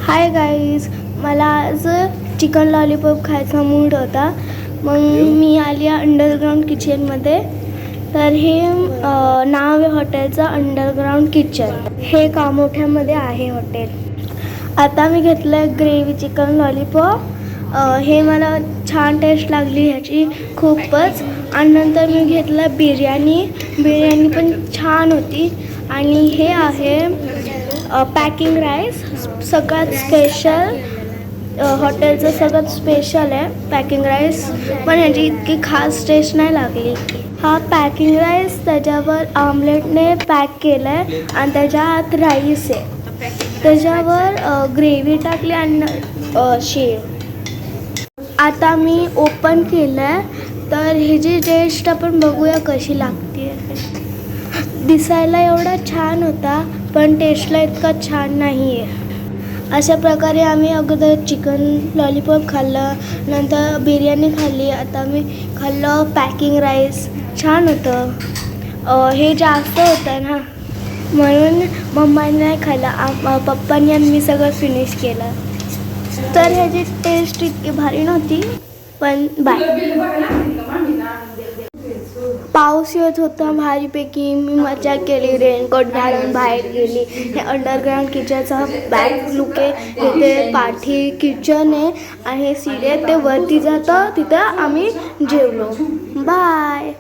Hi guys, मला आज chicken lollipop खायचा मूड होता. मग मी आली अंडरग्राऊंड किचनमध्ये. तर हे नाव आहे हॉटेलचं अंडरग्राऊंड किचन. हे कामोठ्यामध्ये आहे हॉटेल. आता मी घेतलं आहे ग्रेव्ही चिकन लॉलीपॉप. हे मला छान टेस्ट लागली ह्याची खूपच. आणि नंतर मी घेतलं बिर्याणी पण छान होती. आणि हे आहे पॅकिंग राईस, सगळ्यात स्पेशल. हॉटेलचं सगळ्यात स्पेशल आहे पॅकिंग राईस, पण ह्याची इतकी खास टेस्ट नाही लागली. हा पॅकिंग राईस त्याच्यावर आमलेटने पॅक केलं आहे आणि त्याच्या आत राईस आहे. त्याच्यावर ग्रेव्ही टाकली आणि शेव. आता मी ओपन केलं आहे, तर ह्याची टेस्ट आपण बघूया कशी लागते. दिसायला एवढा छान होता, पण टेस्टला इतका छान नाही आहे. अशा प्रकारे आम्ही अगोदर चिकन लॉलीपॉप खाल्लं, नंतर बिर्याणी खाल्ली, आता मी खाल्लं पॅकिंग राईस. छान होतं. हे जास्त होतं ना, म्हणून मम्माने नाही खाल्लं. पप्पांनी आणि मी सगळं फिनिश केलं. तर ह्याची टेस्ट इतकी भारी नव्हती, पण पाऊस येत होता भारीपैकी. मी मजा केली, रेनकोट घालून बाहेर गेली. हे अंडरग्राऊंड किचनचा बॅक लुक आहे. इथे पाठी किचन आहे आणि हे सीडी आहे, ते वरती जातं. तिथं आम्ही जेवलो. बाय.